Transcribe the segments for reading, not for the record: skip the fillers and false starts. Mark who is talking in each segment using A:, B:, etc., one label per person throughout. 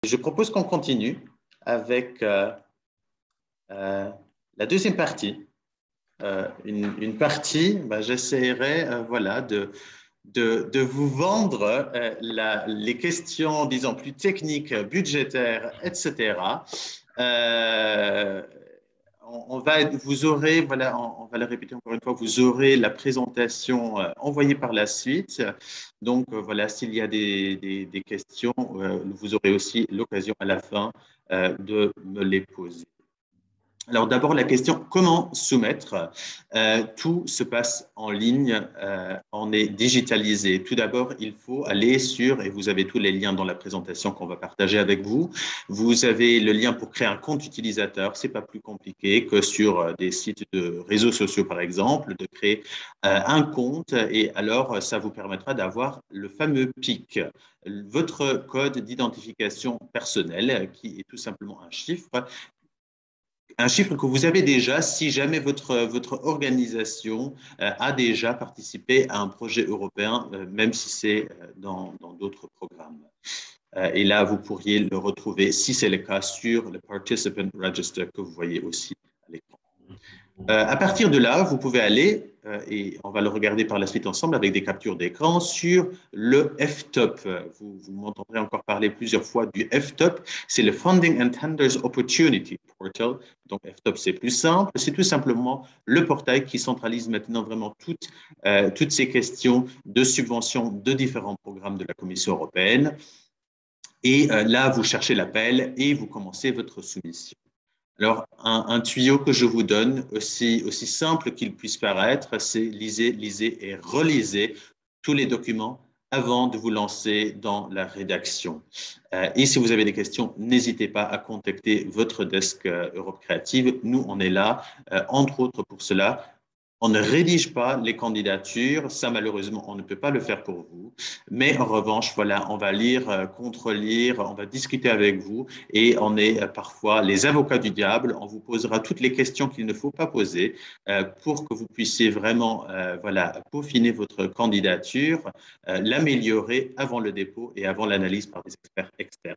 A: Je propose qu'on continue avec la deuxième partie. Une partie, j'essaierai voilà, de vous vendre les questions, disons, plus techniques, budgétaires, etc. Euh, vous aurez, voilà, on va le répéter encore une fois, vous aurez la présentation envoyée par la suite. Donc, voilà, s'il y a des questions, vous aurez aussi l'occasion à la fin de me les poser. Alors d'abord la question, comment soumettre? Tout se passe en ligne, on est digitalisé. Tout d'abord, il faut aller sur, et vous avez tous les liens dans la présentation qu'on va partager avec vous, vous avez le lien pour créer un compte utilisateur. C'est pas plus compliqué que sur des sites de réseaux sociaux, par exemple, de créer un compte et alors ça vous permettra d'avoir le fameux PIC, votre code d'identification personnelle, qui est tout simplement un chiffre que vous avez déjà si jamais votre organisation a déjà participé à un projet européen, même si c'est dans d'autres programmes. Et là, vous pourriez le retrouver, si c'est le cas, sur le Participant Register que vous voyez aussi à l'écran. À partir de là, vous pouvez aller, et on va le regarder par la suite ensemble avec des captures d'écran, sur le FTOP. Vous m'entendrez encore parler plusieurs fois du FTOP. C'est le Funding and Tenders Opportunity Portal. Donc, FTOP, c'est plus simple. C'est tout simplement le portail qui centralise maintenant vraiment toutes ces questions de subventions de différents programmes de la Commission européenne. Et là, vous cherchez l'appel et vous commencez votre soumission. Alors, un tuyau que je vous donne, aussi simple qu'il puisse paraître, c'est lisez et relisez tous les documents avant de vous lancer dans la rédaction. Et si vous avez des questions, n'hésitez pas à contacter votre desk Europe Créative. Nous, on est là, entre autres pour cela. On ne rédige pas les candidatures, ça malheureusement on ne peut pas le faire pour vous, mais en revanche voilà, on va lire, contre-lire, on va discuter avec vous et on est parfois les avocats du diable, on vous posera toutes les questions qu'il ne faut pas poser pour que vous puissiez vraiment voilà, peaufiner votre candidature, l'améliorer avant le dépôt et avant l'analyse par des experts externes.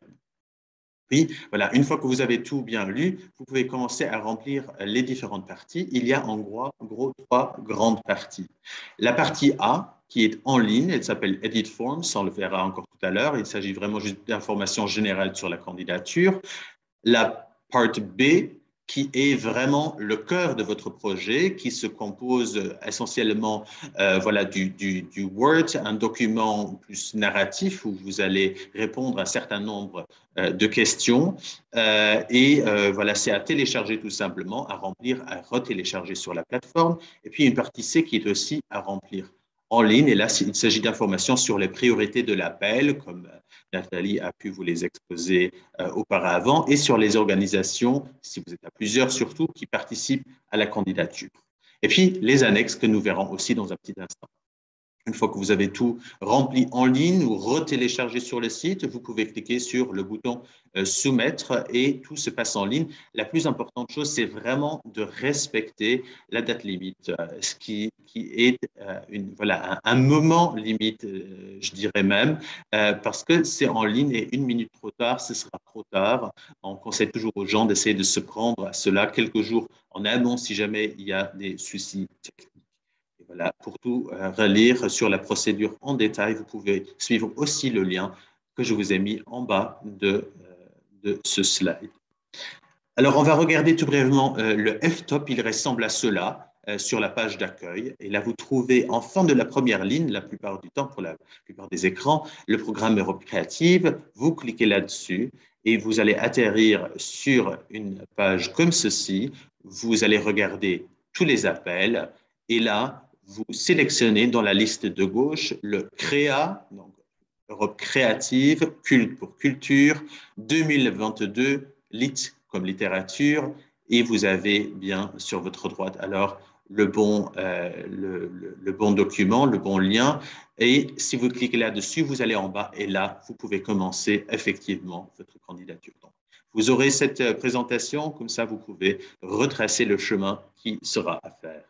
A: Puis, voilà, une fois que vous avez tout bien lu, vous pouvez commencer à remplir les différentes parties. Il y a en gros trois grandes parties. La partie A, qui est en ligne, elle s'appelle Edit Forms, on le verra encore tout à l'heure. Il s'agit vraiment juste d'informations générales sur la candidature. La part B, qui est vraiment le cœur de votre projet, qui se compose essentiellement voilà, du Word, un document plus narratif où vous allez répondre à un certain nombre de questions. Voilà, c'est à télécharger tout simplement, à remplir, à retélécharger sur la plateforme. Et puis une partie C qui est aussi à remplir en ligne. Et là, il s'agit d'informations sur les priorités de l'appel, comme Nathalie a pu vous les exposer auparavant, et sur les organisations, si vous êtes à plusieurs surtout, qui participent à la candidature. Et puis, les annexes que nous verrons aussi dans un petit instant. Une fois que vous avez tout rempli en ligne ou retéléchargé sur le site, vous pouvez cliquer sur le bouton soumettre et tout se passe en ligne. La plus importante chose, c'est vraiment de respecter la date limite, ce qui est voilà, un moment limite, je dirais même, parce que c'est en ligne et une minute trop tard, ce sera trop tard. On conseille toujours aux gens d'essayer de se prendre à cela quelques jours en amont si jamais il y a des soucis techniques. Voilà, pour tout relire sur la procédure en détail, vous pouvez suivre aussi le lien que je vous ai mis en bas de ce slide. Alors, on va regarder tout brièvement le F-top. Il ressemble à cela sur la page d'accueil. Et là, vous trouvez en fin de la première ligne, la plupart du temps, pour la plupart des écrans, le programme Europe Créative. Vous cliquez là-dessus et vous allez atterrir sur une page comme ceci. Vous allez regarder tous les appels. Et là, vous sélectionnez dans la liste de gauche le CREA, donc Europe Créative, Culte pour Culture, 2022, Lit comme littérature, et vous avez bien sur votre droite alors le bon document, le bon lien. Et si vous cliquez là-dessus, vous allez en bas et là, vous pouvez commencer effectivement votre candidature. Donc, vous aurez cette présentation, comme ça vous pouvez retracer le chemin qui sera à faire.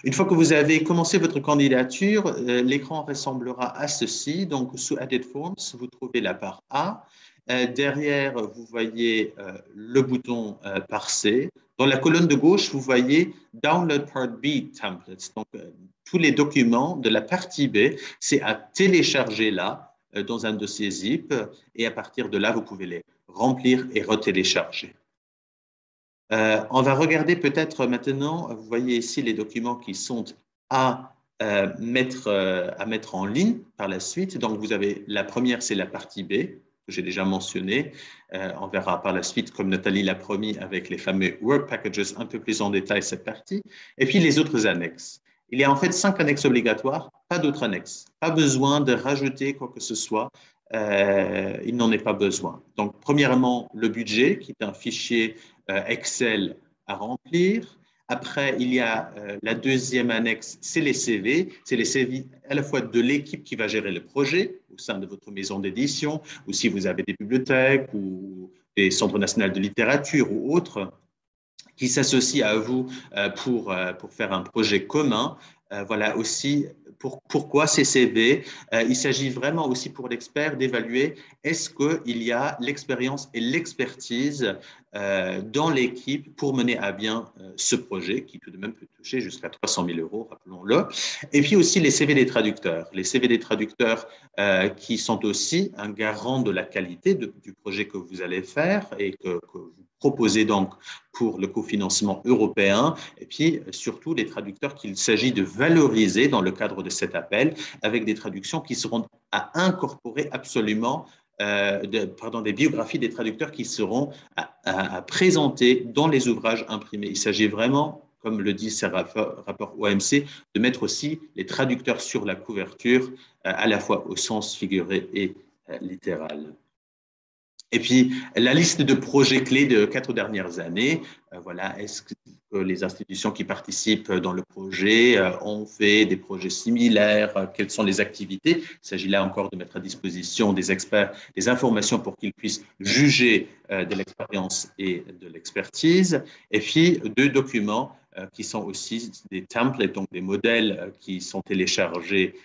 A: Une fois que vous avez commencé votre candidature, l'écran ressemblera à ceci. Donc, sous Edit Forms, vous trouvez la barre A. Derrière, vous voyez le bouton Parser. Dans la colonne de gauche, vous voyez Download Part B Templates. Donc, tous les documents de la partie B, c'est à télécharger là, dans un dossier zip, et à partir de là, vous pouvez les remplir et retélécharger. On va regarder peut-être maintenant, vous voyez ici les documents qui sont à mettre en ligne par la suite. Donc, vous avez la première, c'est la partie B, que j'ai déjà mentionné. On verra par la suite, comme Nathalie l'a promis, avec les fameux Work Packages, un peu plus en détail cette partie. Et puis, les autres annexes. Il y a en fait 5 annexes obligatoires, pas d'autres annexes. Pas besoin de rajouter quoi que ce soit. Il n'en est pas besoin. Donc, premièrement, le budget, qui est un fichier Excel à remplir. Après, il y a la deuxième annexe, c'est les CV. C'est les CV à la fois de l'équipe qui va gérer le projet au sein de votre maison d'édition, ou si vous avez des bibliothèques ou des centres nationaux de littérature ou autres qui s'associent à vous pour faire un projet commun. Voilà aussi pourquoi ces CV. Il s'agit vraiment aussi pour l'expert d'évaluer est-ce qu'il y a l'expérience et l'expertise dans l'équipe pour mener à bien ce projet qui tout de même peut toucher jusqu'à 300 000 euros, rappelons-le. Et puis aussi les CV des traducteurs. Les CV des traducteurs qui sont aussi un garant de la qualité du projet que vous allez faire et que vous proposez donc pour le cofinancement européen, et puis surtout les traducteurs qu'il s'agit de valoriser dans le cadre de cet appel avec des traductions qui seront à incorporer absolument, des biographies des traducteurs qui seront à présenter dans les ouvrages imprimés. Il s'agit vraiment, comme le dit ce rapport OMC, de mettre aussi les traducteurs sur la couverture, à la fois au sens figuré et littéral. Et puis, la liste de projets clés de 4 dernières années, voilà, est-ce que les institutions qui participent dans le projet ont fait des projets similaires? Quelles sont les activités? Il s'agit là encore de mettre à disposition des experts des informations pour qu'ils puissent juger de l'expérience et de l'expertise. Et puis, 2 documents qui sont aussi des templates, donc des modèles qui sont téléchargés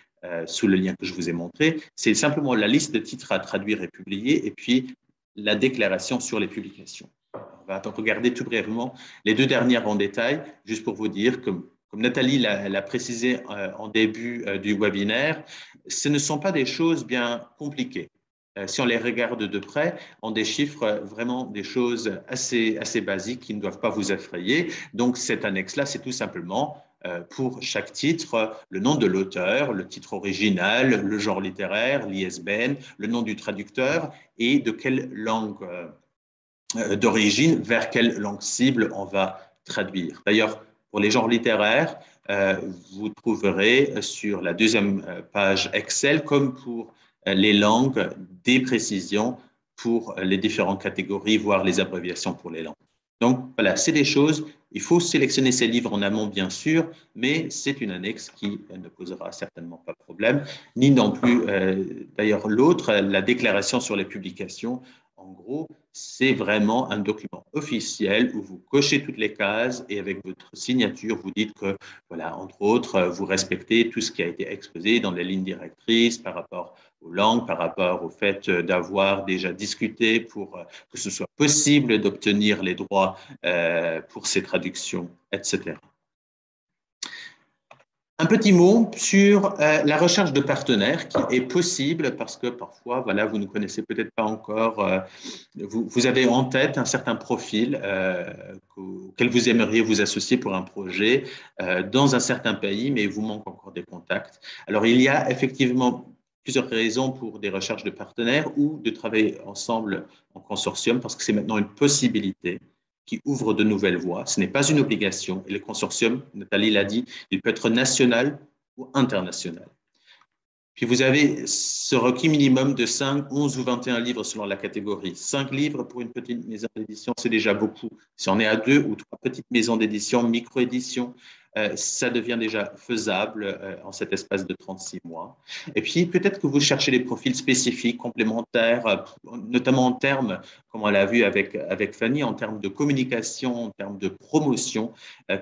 A: sous le lien que je vous ai montré. C'est simplement la liste de titres à traduire et publier, et puis la déclaration sur les publications. On va regarder tout brièvement les 2 dernières en détail, juste pour vous dire que, comme Nathalie l'a précisé en début du webinaire, ce ne sont pas des choses bien compliquées. Si on les regarde de près, on déchiffre vraiment des choses assez basiques qui ne doivent pas vous effrayer. Donc, cette annexe-là, c'est tout simplement pour chaque titre, le nom de l'auteur, le titre original, le genre littéraire, l'ISBN, le nom du traducteur et de quelle langue d'origine, vers quelle langue cible on va traduire. D'ailleurs, pour les genres littéraires, vous trouverez sur la deuxième page Excel, comme pour les langues, des précisions pour les différentes catégories, voire les abréviations pour les langues. Donc, voilà, c'est des choses. Il faut sélectionner ces livres en amont, bien sûr, mais c'est une annexe qui ne posera certainement pas de problème, ni non plus, d'ailleurs, l'autre, la déclaration sur les publications. En gros, c'est vraiment un document officiel où vous cochez toutes les cases et avec votre signature, vous dites que, voilà, entre autres, vous respectez tout ce qui a été exposé dans les lignes directrices par rapport aux langues, par rapport au fait d'avoir déjà discuté pour que ce soit possible d'obtenir les droits pour ces traductions, etc. Un petit mot sur la recherche de partenaires qui est possible parce que parfois, voilà, vous ne connaissez peut-être pas encore, vous avez en tête un certain profil auquel vous aimeriez vous associer pour un projet dans un certain pays, mais il vous manque encore des contacts. Alors, il y a effectivement plusieurs raisons pour des recherches de partenaires ou de travailler ensemble en consortium parce que c'est maintenant une possibilité qui ouvre de nouvelles voies. Ce n'est pas une obligation. Et le consortium, Nathalie l'a dit, il peut être national ou international. Puis vous avez ce requis minimum de 5, 11 ou 21 livres selon la catégorie. 5 livres pour une petite maison d'édition, c'est déjà beaucoup. Si on est à 2 ou 3 petites maisons d'édition, micro-édition, ça devient déjà faisable en cet espace de 36 mois. Et puis, peut-être que vous cherchez des profils spécifiques, complémentaires, notamment en termes, comme on l'a vu avec Fanny, en termes de communication, en termes de promotion,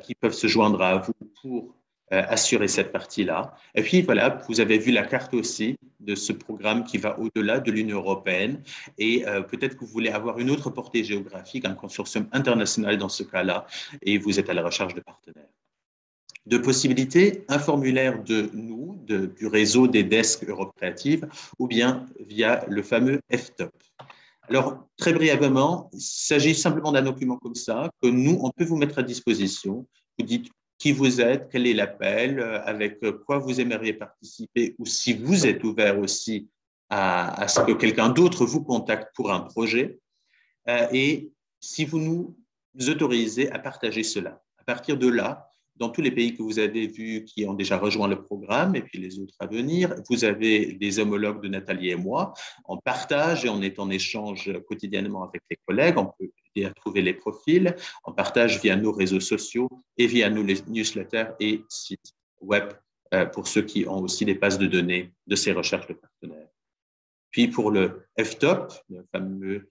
A: qui peuvent se joindre à vous pour assurer cette partie-là. Et puis voilà, vous avez vu la carte aussi de ce programme qui va au-delà de l'Union européenne et peut-être que vous voulez avoir une autre portée géographique, un consortium international dans ce cas-là, et vous êtes à la recherche de partenaires. De possibilités, un formulaire de nous, du réseau des desks Europe Créative, ou bien via le fameux FTOP. Alors, très brièvement, il s'agit simplement d'un document comme ça que nous, on peut vous mettre à disposition. Vous dites qui vous êtes, quel est l'appel, avec quoi vous aimeriez participer, ou si vous êtes ouvert aussi à ce que quelqu'un d'autre vous contacte pour un projet, et si vous nous autorisez à partager cela. À partir de là, dans tous les pays que vous avez vus qui ont déjà rejoint le programme et puis les autres à venir, vous avez des homologues de Nathalie et moi. On partage et on est en échange quotidiennement avec les collègues. On peut aider à trouver les profils. On partage via nos réseaux sociaux et via nos newsletters et sites web pour ceux qui ont aussi des bases de données de ces recherches de partenaires. Puis pour le FTOP, le fameux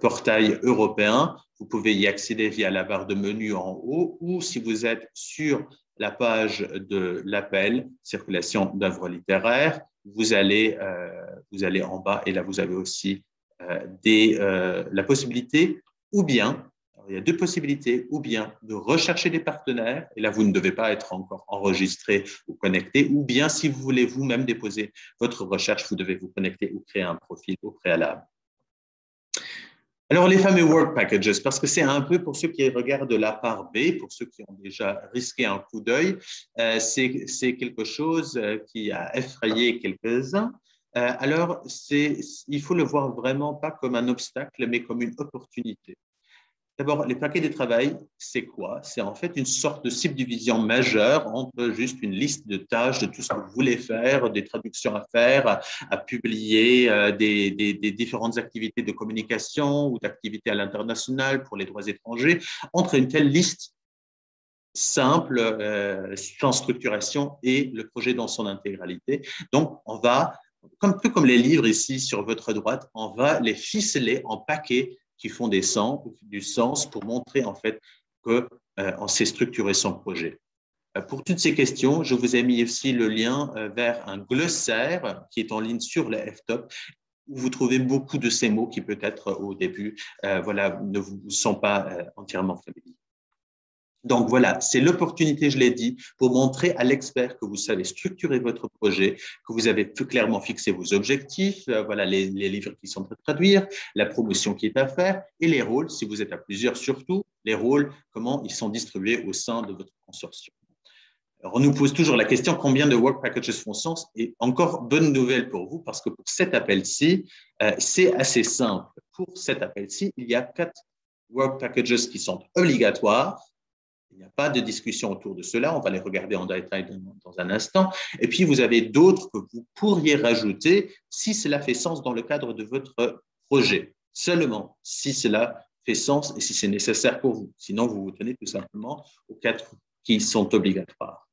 A: portail européen, vous pouvez y accéder via la barre de menu en haut ou si vous êtes sur la page de l'appel circulation d'œuvres littéraires, vous allez en bas et là vous avez aussi la possibilité ou bien, il y a deux possibilités, ou bien de rechercher des partenaires, et là vous ne devez pas être encore enregistré ou connecté, ou bien si vous voulez vous-même déposer votre recherche, vous devez vous connecter ou créer un profil au préalable. Alors, les fameux work packages, parce que c'est un peu pour ceux qui regardent de la part B, pour ceux qui ont déjà risqué un coup d'œil, c'est quelque chose qui a effrayé quelques-uns. Alors, il faut le voir vraiment pas comme un obstacle, mais comme une opportunité. D'abord, les paquets de travail, c'est quoi? C'est en fait une sorte de subdivision majeure entre juste une liste de tâches, de tout ce que vous voulez faire, des traductions à faire, à publier, des différentes activités de communication ou d'activités à l'international pour les droits étrangers, entre une telle liste simple, sans structuration et le projet dans son intégralité. Donc, on va, un peu comme les livres ici sur votre droite, on va les ficeler en paquets qui font du sens pour montrer en fait qu'on sait structurer son projet. Pour toutes ces questions, je vous ai mis aussi le lien vers un glossaire qui est en ligne sur le FTOP où vous trouvez beaucoup de ces mots qui peut-être au début ne vous sont pas entièrement familiers. Donc voilà, c'est l'opportunité, je l'ai dit, pour montrer à l'expert que vous savez structurer votre projet, que vous avez plus clairement fixé vos objectifs, voilà les livres qui sont à traduire, la promotion qui est à faire et les rôles, si vous êtes à plusieurs surtout, les rôles, comment ils sont distribués au sein de votre consortium. Alors, on nous pose toujours la question combien de work packages font sens et encore bonne nouvelle pour vous parce que pour cet appel-ci, c'est assez simple. Pour cet appel-ci, il y a 4 work packages qui sont obligatoires. Il n'y a pas de discussion autour de cela. On va les regarder en détail dans un instant. Et puis, vous avez d'autres que vous pourriez rajouter si cela fait sens dans le cadre de votre projet. Seulement si cela fait sens et si c'est nécessaire pour vous. Sinon, vous vous tenez tout simplement aux 4 qui sont obligatoires.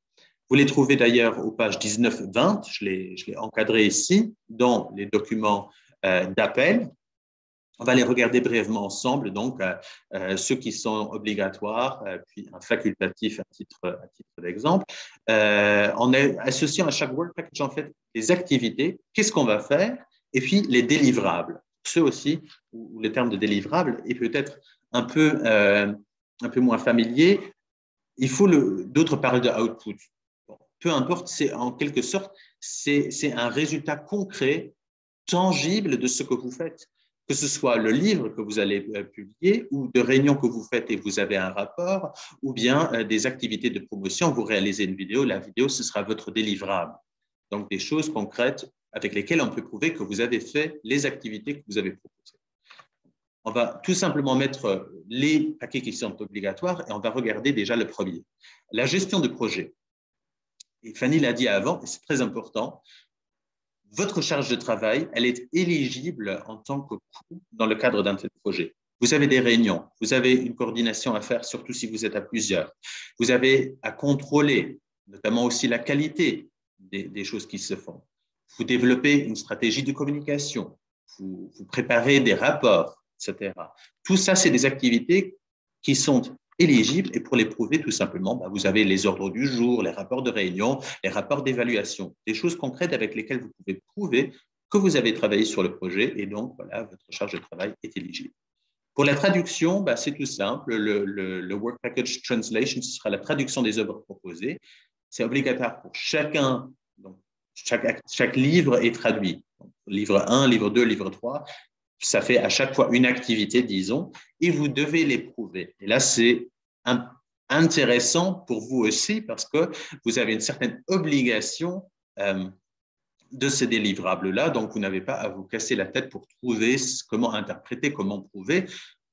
A: Vous les trouvez d'ailleurs aux pages 19-20. Je l'ai encadré ici dans les documents d'appel. On va les regarder brièvement ensemble, donc ceux qui sont obligatoires, puis un facultatif à titre d'exemple. On est associant à chaque work package en fait les activités, qu'est-ce qu'on va faire, et puis les délivrables. Ceux aussi où le terme de délivrable est peut-être un peu moins familier. Il faut d'autres parlent de output. Bon, peu importe, c'est en quelque sorte c'est un résultat concret, tangible de ce que vous faites. Que ce soit le livre que vous allez publier ou de réunions que vous faites et vous avez un rapport, ou bien des activités de promotion, vous réalisez une vidéo, la vidéo, ce sera votre délivrable. Donc, des choses concrètes avec lesquelles on peut prouver que vous avez fait les activités que vous avez proposées. On va tout simplement mettre les paquets qui sont obligatoires et on va regarder déjà le premier. La gestion de projet. Et Fanny l'a dit avant, et c'est très important, votre charge de travail, elle est éligible en tant que coût dans le cadre d'un tel projet. Vous avez des réunions, vous avez une coordination à faire, surtout si vous êtes à plusieurs. Vous avez à contrôler, notamment aussi la qualité des choses qui se font. Vous développez une stratégie de communication, vous préparez des rapports, etc. Tout ça, c'est des activités qui sont éligibles. Et pour les prouver, tout simplement, vous avez les ordres du jour, les rapports de réunion, les rapports d'évaluation, des choses concrètes avec lesquelles vous pouvez prouver que vous avez travaillé sur le projet et donc, voilà, votre charge de travail est éligible. Pour la traduction, c'est tout simple. Le Work Package Translation, ce sera la traduction des œuvres proposées. C'est obligatoire pour chacun. Donc, chaque livre est traduit. Donc, livre 1, livre 2, livre 3. Ça fait à chaque fois une activité, disons, et vous devez les prouver. Et là, c'est intéressant pour vous aussi parce que vous avez une certaine obligation de ces délivrables-là. Donc, vous n'avez pas à vous casser la tête pour trouver comment interpréter, comment prouver.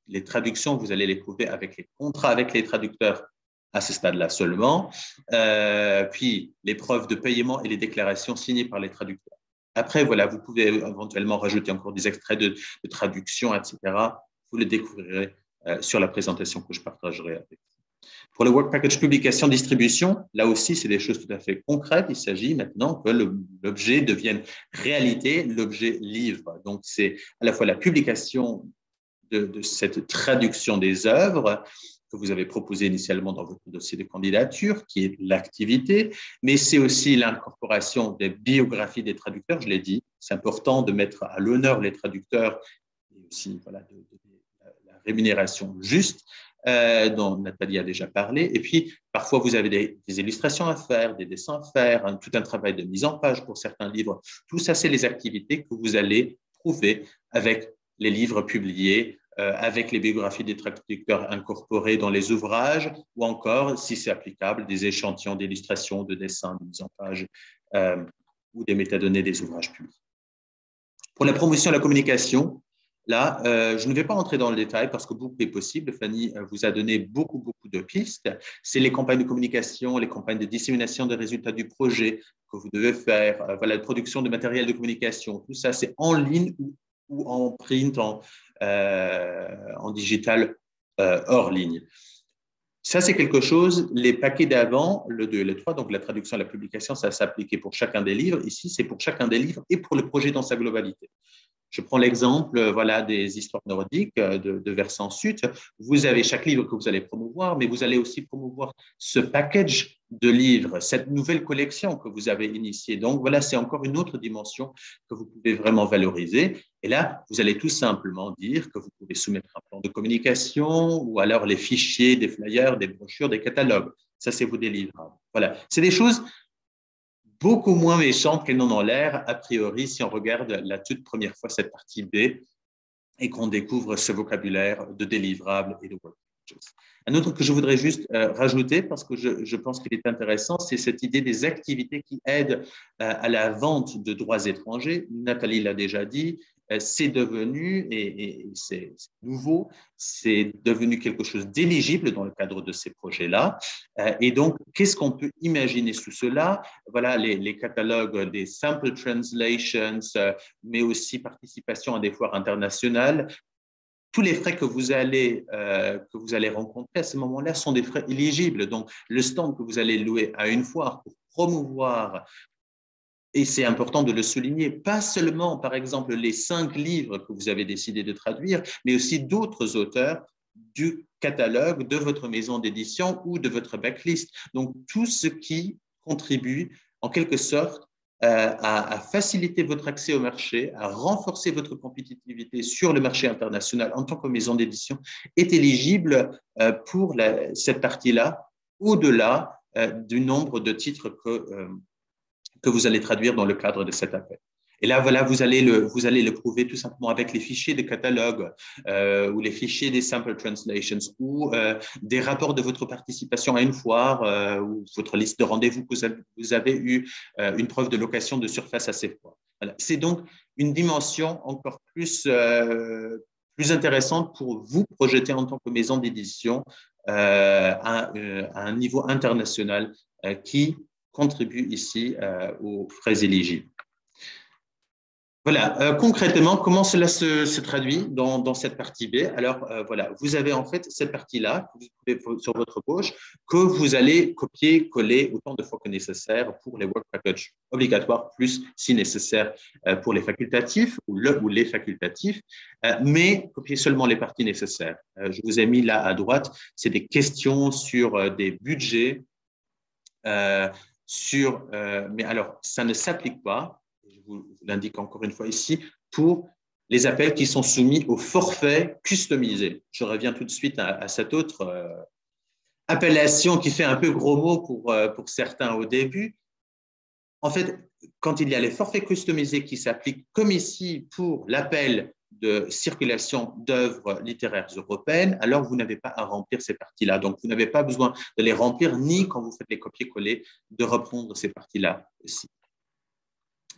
A: Les traductions, vous allez les prouver avec les contrats avec les traducteurs à ce stade-là seulement, puis les preuves de paiement et les déclarations signées par les traducteurs. Après, voilà, vous pouvez éventuellement rajouter encore des extraits de traduction, etc. Vous le découvrirez sur la présentation que je partagerai avec vous. Pour le Work Package Publication Distribution, là aussi, c'est des choses tout à fait concrètes. Il s'agit maintenant que l'objet devienne réalité, l'objet livre. Donc, c'est à la fois la publication de cette traduction des œuvres que vous avez proposé initialement dans votre dossier de candidature, qui est l'activité, mais c'est aussi l'incorporation des biographies des traducteurs, je l'ai dit. C'est important de mettre à l'honneur les traducteurs et aussi, voilà, la rémunération juste, dont Nathalie a déjà parlé. Et puis, parfois, vous avez des illustrations à faire, des dessins à faire, tout un travail de mise en page pour certains livres. Tout ça, c'est les activités que vous allez prouver avec les livres publiés, avec les biographies des traducteurs incorporées dans les ouvrages, ou encore, si c'est applicable, des échantillons d'illustrations, de dessins, de mise en page, ou des métadonnées des ouvrages publics. Pour la promotion et la communication, là, je ne vais pas entrer dans le détail parce que beaucoup est possible. Fanny vous a donné beaucoup de pistes. C'est les campagnes de communication, les campagnes de dissémination des résultats du projet que vous devez faire, voilà, la production de matériel de communication. Tout ça, c'est en ligne ou en print, en digital, hors ligne. Ça, c'est quelque chose, les paquets d'avant, le 2 et le 3, donc la traduction et la publication, ça s'appliquait pour chacun des livres. Ici, c'est pour chacun des livres et pour le projet dans sa globalité. Je prends l'exemple voilà, des histoires nordiques de versant sud. Vous avez chaque livre que vous allez promouvoir, mais vous allez aussi promouvoir ce package de livres, cette nouvelle collection que vous avez initiée. Donc, voilà, c'est encore une autre dimension que vous pouvez vraiment valoriser. Et là, vous allez tout simplement dire que vous pouvez soumettre un plan de communication ou alors les fichiers, des flyers, des brochures, des catalogues. Ça, c'est vos délivrables. Voilà, c'est des choses beaucoup moins méchantes qu'elles n'en ont l'air, a priori, si on regarde la toute première fois cette partie B et qu'on découvre ce vocabulaire de délivrable et de work packages. Un autre que je voudrais juste rajouter, parce que je pense qu'il est intéressant, c'est cette idée des activités qui aident à la vente de droits étrangers. Nathalie l'a déjà dit, c'est devenu, et c'est nouveau, c'est devenu quelque chose d'éligible dans le cadre de ces projets-là. Et donc, qu'est-ce qu'on peut imaginer sous cela? Voilà, les catalogues des sample translations, mais aussi participation à des foires internationales. Tous les frais que vous allez rencontrer à ce moment-là sont des frais éligibles. Donc, le stand que vous allez louer à une foire pour promouvoir, et c'est important de le souligner, pas seulement, par exemple, les 5 livres que vous avez décidé de traduire, mais aussi d'autres auteurs du catalogue de votre maison d'édition ou de votre backlist. Donc, tout ce qui contribue, en quelque sorte, à faciliter votre accès au marché, à renforcer votre compétitivité sur le marché international en tant que maison d'édition, est éligible pour cette partie-là, au-delà du nombre de titres que vous allez traduire dans le cadre de cet appel. Et là, voilà, vous allez le prouver tout simplement avec les fichiers de catalogue ou les fichiers des sample translations ou des rapports de votre participation à une foire ou votre liste de rendez-vous que vous avez eu, une preuve de location de surface à ces foires. Voilà. C'est donc une dimension encore plus intéressante pour vous projeter en tant que maison d'édition à un niveau international qui contribue ici aux frais éligibles. Voilà, concrètement, comment cela se traduit dans cette partie B? Alors, voilà, vous avez en fait cette partie-là que vous pouvez sur votre gauche que vous allez copier, coller autant de fois que nécessaire pour les work packages obligatoires, plus si nécessaire pour les facultatifs ou le ou les facultatifs, mais copier seulement les parties nécessaires. Je vous ai mis là à droite, c'est des questions sur des budgets, mais alors, ça ne s'applique pas, je vous l'indique encore une fois ici, pour les appels qui sont soumis au forfait customisé. Je reviens tout de suite à cette autre appellation qui fait un peu gros mot pour certains au début. En fait, quand il y a les forfaits customisés qui s'appliquent, comme ici pour l'appel de circulation d'œuvres littéraires européennes, alors vous n'avez pas à remplir ces parties-là. Donc, vous n'avez pas besoin de les remplir, ni quand vous faites les copier-coller, de reprendre ces parties-là aussi.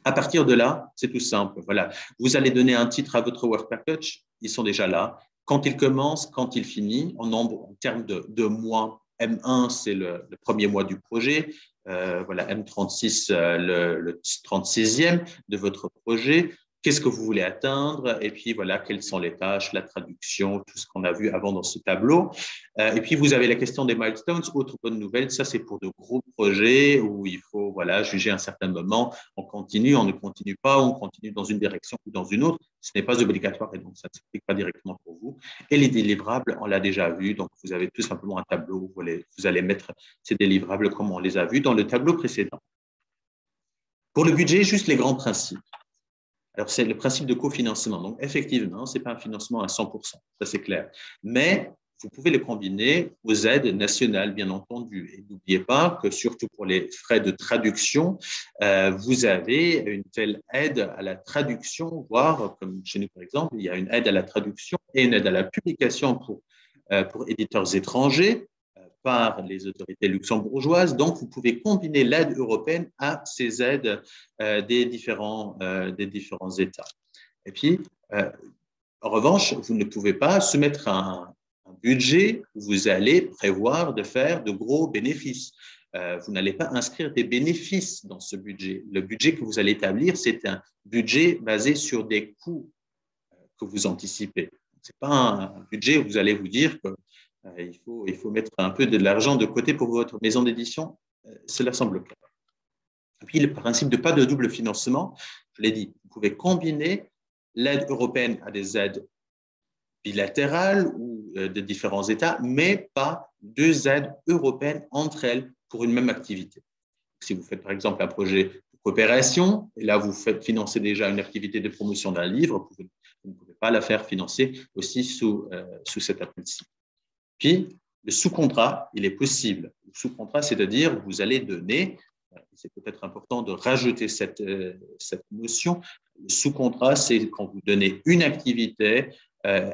A: À partir de là, c'est tout simple. Voilà. Vous allez donner un titre à votre work package, ils sont déjà là. Quand il commence, quand il finit, en termes de mois, M1, c'est le premier mois du projet. Voilà, M36, le 36e de votre projet. Qu'est-ce que vous voulez atteindre? Et puis, voilà, quelles sont les tâches, la traduction, tout ce qu'on a vu avant dans ce tableau. Et puis, vous avez la question des milestones. Autre bonne nouvelle, ça, c'est pour de gros projets où il faut, voilà, juger à un certain moment. On continue, on ne continue pas, on continue dans une direction ou dans une autre. Ce n'est pas obligatoire et donc ça ne s'applique pas directement pour vous. Et les délivrables, on l'a déjà vu. Donc, vous avez tout simplement un tableau où vous allez mettre ces délivrables comme on les a vus dans le tableau précédent. Pour le budget, juste les grands principes. Alors, c'est le principe de cofinancement. Donc, effectivement, ce n'est pas un financement à 100%, ça c'est clair. Mais vous pouvez le combiner aux aides nationales, bien entendu. Et n'oubliez pas que, surtout pour les frais de traduction, vous avez une telle aide à la traduction, voire, comme chez nous par exemple, il y a une aide à la traduction et une aide à la publication pour éditeurs étrangers par les autorités luxembourgeoises. Donc, vous pouvez combiner l'aide européenne à ces aides des différents États. Et puis, en revanche, vous ne pouvez pas soumettre un budget où vous allez prévoir de faire de gros bénéfices. Vous n'allez pas inscrire des bénéfices dans ce budget. Le budget que vous allez établir, c'est un budget basé sur des coûts que vous anticipez. Ce n'est pas un budget où vous allez vous dire que il faut mettre un peu de l'argent de côté pour votre maison d'édition. Cela semble clair. Et puis, le principe de pas de double financement, je l'ai dit, vous pouvez combiner l'aide européenne à des aides bilatérales ou de différents États, mais pas deux aides européennes entre elles pour une même activité. Si vous faites par exemple un projet de coopération, et là vous faites financer déjà une activité de promotion d'un livre, vous ne pouvez pas la faire financer aussi sous cet appel-ci. Puis, le sous-contrat, il est possible. Le sous-contrat, c'est-à-dire vous allez donner, c'est peut-être important de rajouter cette notion, le sous-contrat, c'est quand vous donnez une activité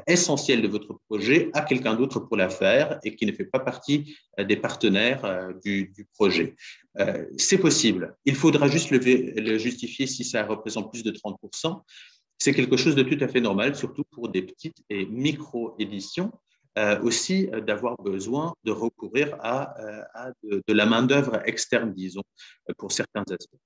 A: essentielle de votre projet à quelqu'un d'autre pour la faire et qui ne fait pas partie des partenaires du projet. C'est possible. Il faudra juste le justifier si ça représente plus de 30%. C'est quelque chose de tout à fait normal, surtout pour des petites et micro-éditions. Aussi d'avoir besoin de recourir à de la main-d'œuvre externe, disons, pour certains aspects.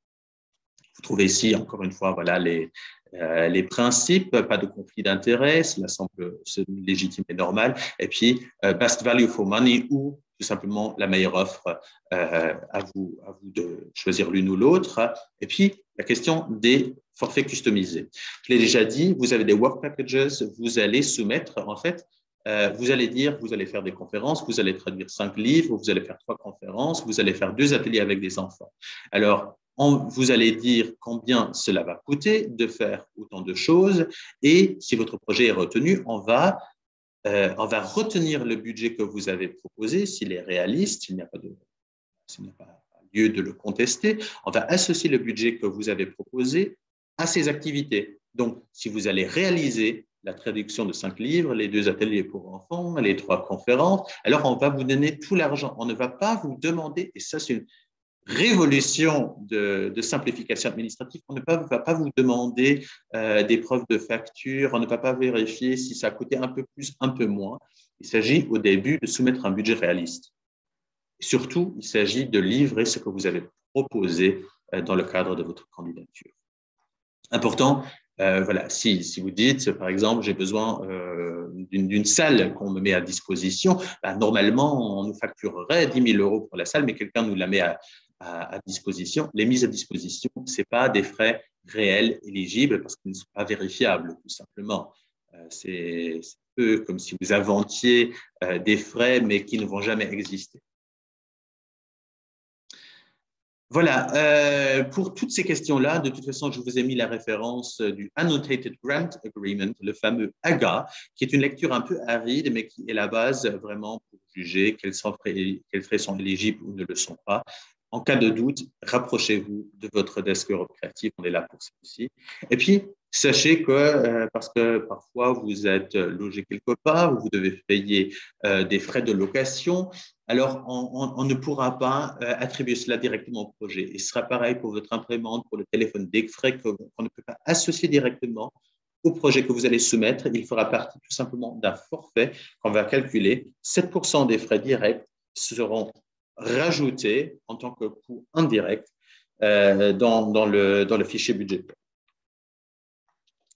A: Vous trouvez ici, encore une fois, voilà, les principes, pas de conflit d'intérêts, cela semble légitime et normal. Et puis, best value for money ou tout simplement la meilleure offre, à vous de choisir l'une ou l'autre. Et puis, la question des forfaits customisés. Je l'ai déjà dit, vous avez des work packages, vous allez soumettre, en fait, vous allez dire, vous allez faire des conférences, vous allez traduire 5 livres, vous allez faire 3 conférences, vous allez faire 2 ateliers avec des enfants. Alors, vous allez dire combien cela va coûter de faire autant de choses et si votre projet est retenu, on va retenir le budget que vous avez proposé, s'il est réaliste, s'il n'y a pas lieu de le contester, on va associer le budget que vous avez proposé à ces activités. Donc, si vous allez réaliser la traduction de 5 livres, les 2 ateliers pour enfants, les 3 conférences, alors on va vous donner tout l'argent. On ne va pas vous demander, et ça c'est une révolution de simplification administrative, on ne va pas vous demander des preuves de facture, on ne va pas vérifier si ça a coûté un peu plus, un peu moins. Il s'agit au début de soumettre un budget réaliste. Et surtout, il s'agit de livrer ce que vous avez proposé dans le cadre de votre candidature. Important, Voilà, si vous dites, par exemple, j'ai besoin d'une salle qu'on me met à disposition, ben, normalement, on nous facturerait 10 000 euros pour la salle, mais quelqu'un nous la met à disposition. Les mises à disposition, ce n'est pas des frais réels éligibles parce qu'ils ne sont pas vérifiables, tout simplement. C'est un peu comme si vous inventiez des frais, mais qui ne vont jamais exister. Voilà, pour toutes ces questions-là, de toute façon, je vous ai mis la référence du Annotated Grant Agreement, le fameux AGA, qui est une lecture un peu aride, mais qui est la base vraiment pour juger quels frais sont éligibles ou ne le sont pas. En cas de doute, rapprochez-vous de votre desk Europe Créative, on est là pour ça aussi. Et puis, sachez que, parce que parfois vous êtes logé quelque part, ou vous devez payer des frais de location, alors on ne pourra pas attribuer cela directement au projet. Et ce sera pareil pour votre imprimante, pour le téléphone, des frais qu'on ne peut pas associer directement au projet que vous allez soumettre. Il fera partie tout simplement d'un forfait qu'on va calculer. 7% des frais directs seront rajoutés en tant que coût indirect dans le fichier budget.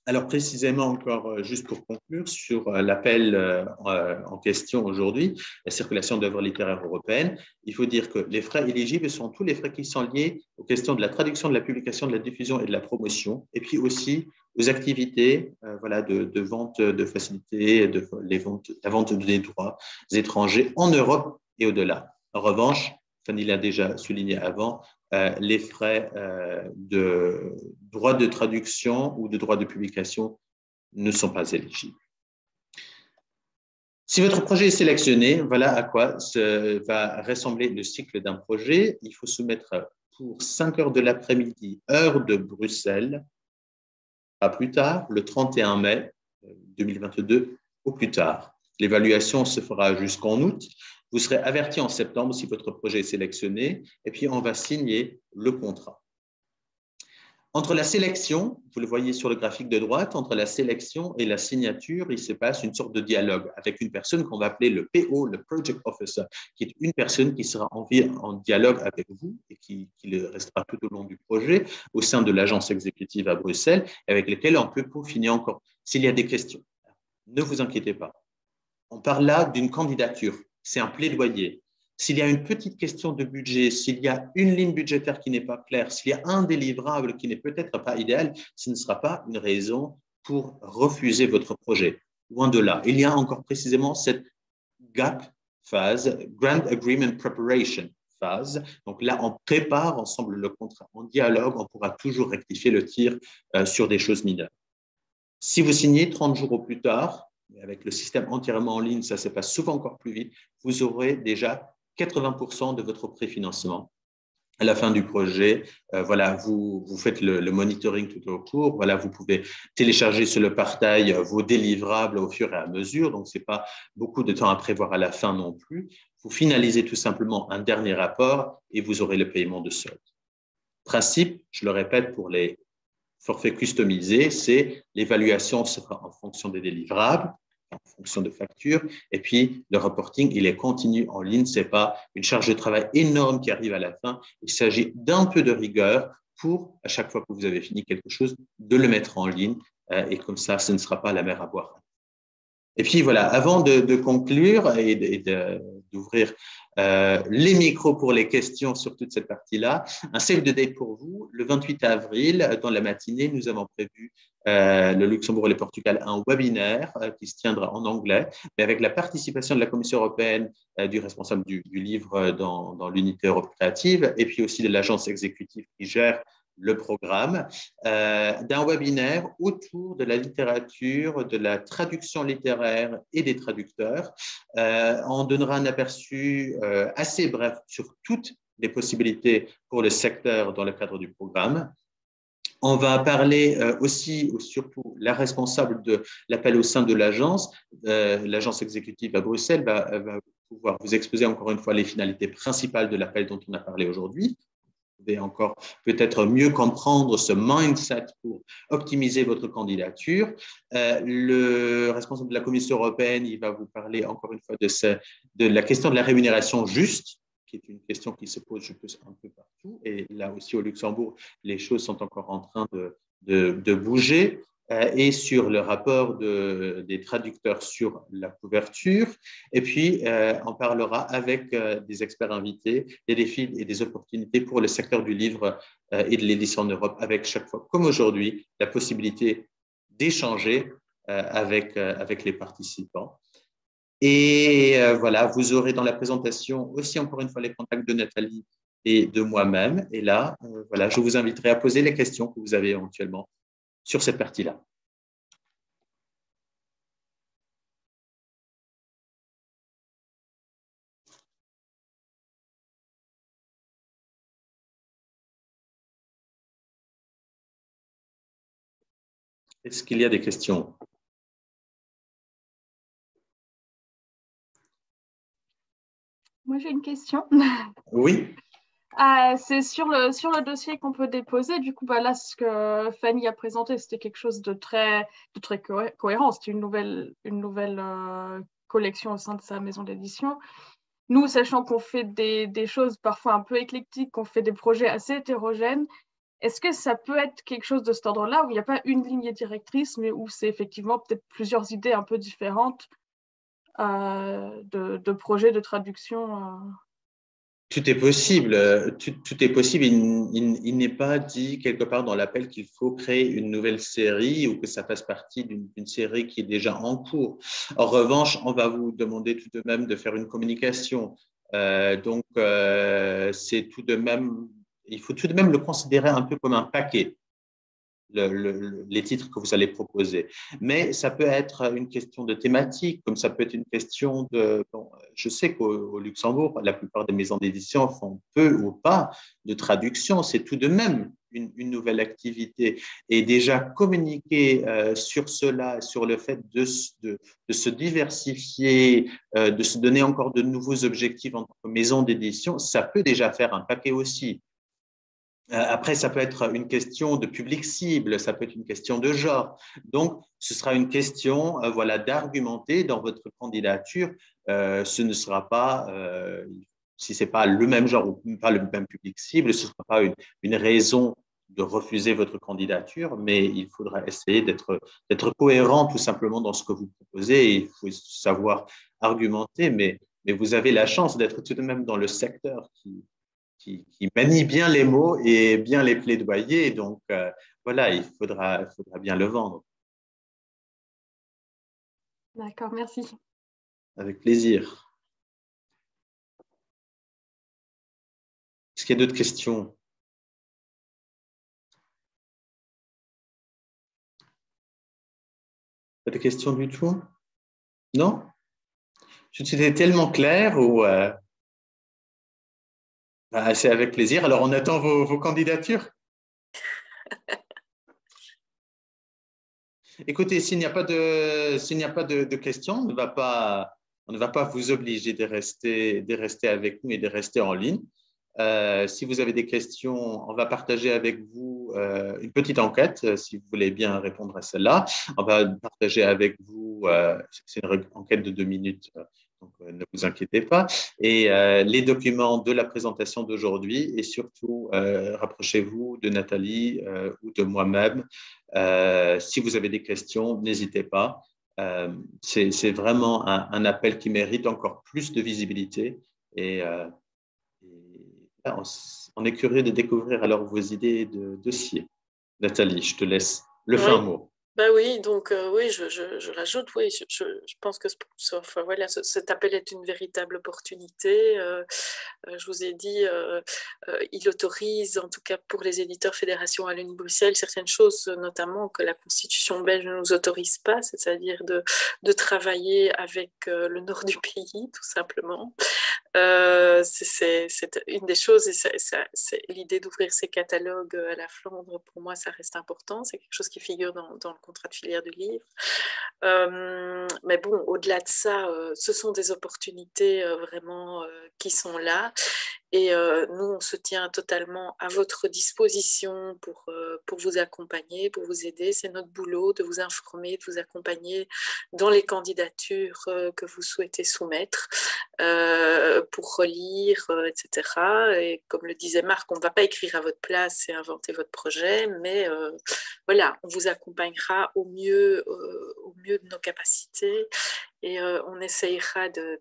A: Alors précisément encore, juste pour conclure, sur l'appel en question aujourd'hui, la circulation d'œuvres littéraires européennes, il faut dire que les frais éligibles sont tous les frais qui sont liés aux questions de la traduction, de la publication, de la diffusion et de la promotion, et puis aussi aux activités voilà, de vente de facilités, la vente des droits étrangers en Europe et au-delà. En revanche, Fanny l'a déjà souligné avant, les frais de droit de traduction ou de droit de publication ne sont pas éligibles. Si votre projet est sélectionné, voilà à quoi va ressembler le cycle d'un projet. Il faut soumettre pour 5 heures de l'après-midi, heure de Bruxelles, pas plus tard, le 31 mai 2022 au plus tard. L'évaluation se fera jusqu'en août. Vous serez averti en septembre si votre projet est sélectionné et puis on va signer le contrat. Entre la sélection, vous le voyez sur le graphique de droite, entre la sélection et la signature, il se passe une sorte de dialogue avec une personne qu'on va appeler le PO, le Project Officer, qui est une personne qui sera en dialogue avec vous et qui le restera tout au long du projet au sein de l'agence exécutive à Bruxelles, avec lesquelles on peut peaufiner encore s'il y a des questions. Ne vous inquiétez pas. On parle là d'une candidature, c'est un plaidoyer. S'il y a une petite question de budget, s'il y a une ligne budgétaire qui n'est pas claire, s'il y a un délivrable qui n'est peut-être pas idéal, ce ne sera pas une raison pour refuser votre projet. Loin de là. Il y a encore précisément cette GAP phase, Grant Agreement Preparation phase. Donc là, on prépare ensemble le contrat. En dialogue, on pourra toujours rectifier le tir sur des choses mineures. Si vous signez 30 jours au plus tard, avec le système entièrement en ligne, ça se passe souvent encore plus vite, vous aurez déjà 80% de votre préfinancement. À la fin du projet, voilà, vous faites le monitoring tout au cours. Voilà, vous pouvez télécharger sur le portail vos délivrables au fur et à mesure. Donc, ce n'est pas beaucoup de temps à prévoir à la fin non plus. Vous finalisez tout simplement un dernier rapport et vous aurez le paiement de solde. Principe, je le répète pour les forfait customisé, c'est l'évaluation sera en fonction des délivrables, en fonction de factures, et puis le reporting, il est continu en ligne, ce n'est pas une charge de travail énorme qui arrive à la fin, il s'agit d'un peu de rigueur pour, à chaque fois que vous avez fini quelque chose, de le mettre en ligne, et comme ça, ce ne sera pas la mer à boire. Et puis voilà, avant de conclure et d'ouvrir les micros pour les questions sur toute cette partie-là, un save the date pour vous. Le 28 avril, dans la matinée, nous avons prévu le Luxembourg et le Portugal un webinaire qui se tiendra en anglais, mais avec la participation de la Commission européenne, du responsable du livre dans l'unité Europe créative, et puis aussi de l'agence exécutive qui gère le programme, d'un webinaire autour de la littérature, de la traduction littéraire et des traducteurs. On donnera un aperçu assez bref sur toutes les possibilités pour le secteur dans le cadre du programme. On va parler aussi, surtout, la responsable de l'appel au sein de l'agence exécutive à Bruxelles va pouvoir vous exposer encore une fois les finalités principales de l'appel dont on a parlé aujourd'hui. Vous pouvez encore peut-être mieux comprendre ce mindset pour optimiser votre candidature. Le responsable de la Commission européenne, il va vous parler encore une fois de la question de la rémunération juste, qui est une question qui se pose, je pense, un peu partout. Et là aussi, au Luxembourg, les choses sont encore en train de bouger et sur le rapport des traducteurs sur la couverture. Et puis, on parlera avec des experts invités des défis et des opportunités pour le secteur du livre et de l'édition en Europe, avec chaque fois, comme aujourd'hui, la possibilité d'échanger avec les participants. Et voilà, vous aurez dans la présentation aussi, encore une fois, les contacts de Nathalie et de moi-même. Et là, voilà, je vous inviterai à poser les questions que vous avez éventuellement sur cette partie-là. Est-ce qu'il y a des questions?
B: Moi, j'ai une question.
A: Oui.
B: C'est sur le dossier qu'on peut déposer. Du coup, là, ce que Fanny a présenté, c'était quelque chose de très cohérent. C'était une nouvelle collection au sein de sa maison d'édition. Nous, sachant qu'on fait des choses parfois un peu éclectiques, qu'on fait des projets assez hétérogènes, est-ce que ça peut être quelque chose de cet ordre-là, où il n'y a pas une ligne directrice, mais où c'est effectivement peut-être plusieurs idées un peu différentes de projets de traduction
A: Tout est possible. Tout est possible. Il n'est pas dit quelque part dans l'appel qu'il faut créer une nouvelle série ou que ça fasse partie d'une série qui est déjà en cours. En revanche, on va vous demander tout de même de faire une communication. Donc, c'est tout de même, il faut tout de même le considérer un peu comme un paquet. Les titres que vous allez proposer. Mais ça peut être une question de thématique, comme ça peut être une question de... Bon, je sais qu'au Luxembourg, la plupart des maisons d'édition font peu ou pas de traduction. C'est tout de même une nouvelle activité. Et déjà communiquer sur cela, sur le fait de se diversifier, de se donner encore de nouveaux objectifs en tant que maison d'édition, ça peut déjà faire un paquet aussi. Après, ça peut être une question de public cible, ça peut être une question de genre. Donc, ce sera une question voilà, d'argumenter dans votre candidature. Ce ne sera pas, si ce n'est pas le même genre ou pas le même public cible, ce ne sera pas une raison de refuser votre candidature, mais il faudra essayer d'être cohérent tout simplement dans ce que vous proposez. Et il faut savoir argumenter, mais vous avez la chance d'être tout de même dans le secteur qui manie bien les mots et bien les plaidoyer. Donc, voilà, il faudra bien le vendre.
B: D'accord, merci.
A: Avec plaisir. Est-ce qu'il y a d'autres questions? Pas de questions du tout? Non? C'était tellement clair ou c'est avec plaisir. Alors, on attend vos candidatures. Écoutez, s'il n'y a pas de questions, on ne va pas vous obliger de rester avec nous et de rester en ligne. Si vous avez des questions, on va partager avec vous une petite enquête, si vous voulez bien répondre à celle-là. On va partager avec vous, c'est une enquête de 2 minutes, donc ne vous inquiétez pas. Et les documents de la présentation d'aujourd'hui et surtout, rapprochez-vous de Nathalie ou de moi-même. Si vous avez des questions, n'hésitez pas. C'est vraiment un appel qui mérite encore plus de visibilité et on est curieux de découvrir alors vos idées de dossier. Nathalie, je te laisse le fin
C: Oui,
A: mot.
C: bah oui, donc oui, je rajoute, oui, je pense que enfin, voilà, cet appel est une véritable opportunité. Je vous ai dit, il autorise, en tout cas pour les éditeurs Fédération Wallonie-Bruxelles, certaines choses, notamment que la Constitution belge ne nous autorise pas, c'est-à-dire de travailler avec le nord du pays, tout simplement. C'est une des choses, et c'est l'idée d'ouvrir ces catalogues à la Flandre, pour moi, ça reste important. C'est quelque chose qui figure dans le contrat de filière du livre. Mais bon, au-delà de ça, ce sont des opportunités vraiment qui sont là. Et nous, on se tient totalement à votre disposition pour vous accompagner, pour vous aider. C'est notre boulot de vous informer, de vous accompagner dans les candidatures que vous souhaitez soumettre pour relire, etc. Et comme le disait Marc, on ne va pas écrire à votre place et inventer votre projet, mais voilà, on vous accompagnera au mieux de nos capacités et on essayera de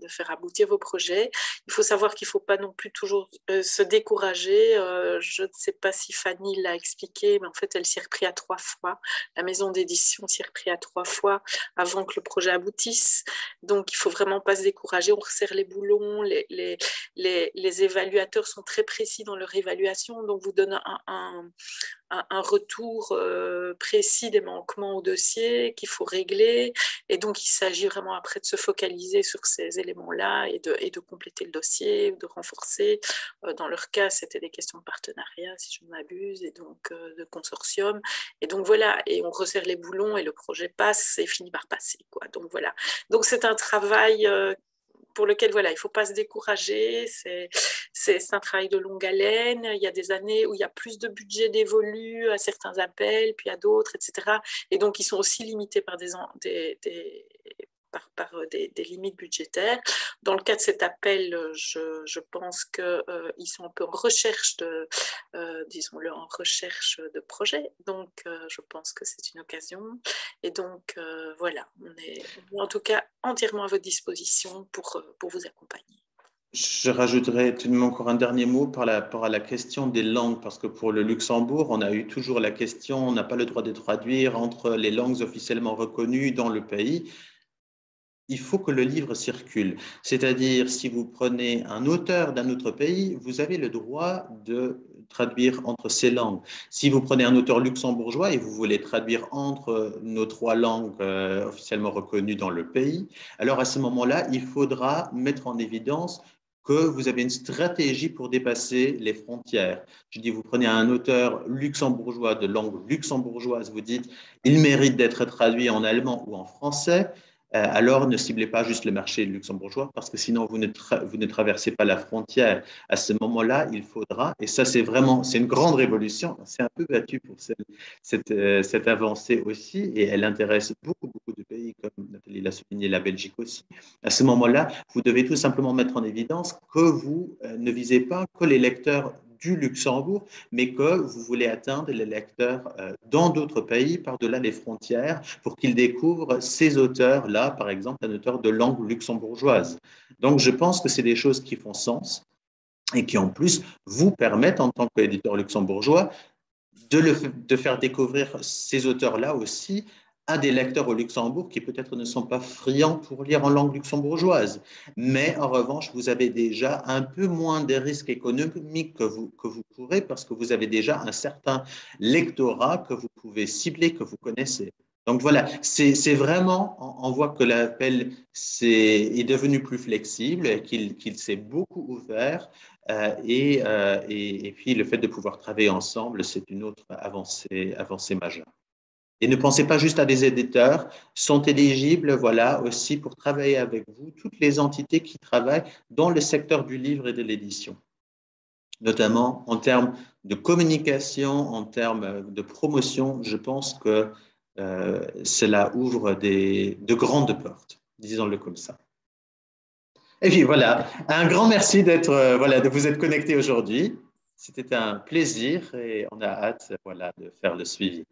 C: faire aboutir vos projets. Il faut savoir qu'il ne faut pas non plus toujours se décourager. Je ne sais pas si Fanny l'a expliqué, mais en fait, elle s'y est repris à 3 fois. La maison d'édition s'y est repris à 3 fois avant que le projet aboutisse. Donc, il ne faut vraiment pas se décourager. On resserre les boulons. Les évaluateurs sont très précis dans leur évaluation, donc vous donnent un retour précis des manquements au dossier qu'il faut régler. Et donc, il s'agit vraiment après de se focaliser sur ces éléments-là et de compléter le dossier, de renforcer. Dans leur cas, c'était des questions de partenariat, si je ne m'abuse, et donc de consortium. Et donc, voilà, et on resserre les boulons et le projet passe et finit par passer, quoi. Donc, voilà. Donc, c'est un travail pour lequel, voilà, il ne faut pas se décourager. C'est un travail de longue haleine. Il y a des années où il y a plus de budget dévolu à certains appels, puis à d'autres, etc. Et donc, ils sont aussi limités par des limites budgétaires. Dans le cas de cet appel, je pense qu'ils sont un peu en recherche disons-le, en recherche de projet. Donc, je pense que c'est une occasion. Et donc, voilà, on est en tout cas entièrement à votre disposition pour vous accompagner.
A: Je rajouterais tout de même encore un dernier mot par rapport à la question des langues, parce que pour le Luxembourg, on a eu toujours la question, on n'a pas le droit de traduire entre les langues officiellement reconnues dans le pays. Il faut que le livre circule. C'est-à-dire, si vous prenez un auteur d'un autre pays, vous avez le droit de traduire entre ces langues. Si vous prenez un auteur luxembourgeois et vous voulez traduire entre nos 3 langues officiellement reconnues dans le pays, alors à ce moment-là, il faudra mettre en évidence que vous avez une stratégie pour dépasser les frontières. Je dis, vous prenez un auteur luxembourgeois de langue luxembourgeoise, vous dites, il mérite d'être traduit en allemand ou en français. Alors ne ciblez pas juste le marché luxembourgeois parce que sinon vous ne traversez pas la frontière. À ce moment-là, il faudra, et ça c'est une grande révolution, c'est un peu battu pour cette avancée aussi, et elle intéresse beaucoup de pays, comme Nathalie l'a souligné, la Belgique aussi. À ce moment-là, vous devez tout simplement mettre en évidence que vous ne visez pas que les lecteurs du Luxembourg, mais que vous voulez atteindre les lecteurs dans d'autres pays, par-delà les frontières, pour qu'ils découvrent ces auteurs-là, par exemple, un auteur de langue luxembourgeoise. Donc, je pense que c'est des choses qui font sens et qui, en plus, vous permettent, en tant qu'éditeur luxembourgeois, de faire découvrir ces auteurs-là aussi à des lecteurs au Luxembourg qui peut-être ne sont pas friands pour lire en langue luxembourgeoise. Mais en revanche, vous avez déjà un peu moins de risques économiques que vous courez parce que vous avez déjà un certain lectorat que vous pouvez cibler, que vous connaissez. Donc voilà, c'est vraiment, on voit que l'appel est devenu plus flexible, qu'il s'est beaucoup ouvert et puis le fait de pouvoir travailler ensemble, c'est une autre avancée majeure. Et ne pensez pas juste à des éditeurs, sont éligibles, voilà, aussi pour travailler avec vous, toutes les entités qui travaillent dans le secteur du livre et de l'édition, notamment en termes de communication, en termes de promotion. Je pense que cela ouvre de grandes portes, disons-le comme ça. Et puis voilà, un grand merci de vous être connecté aujourd'hui. C'était un plaisir et on a hâte de faire le suivi.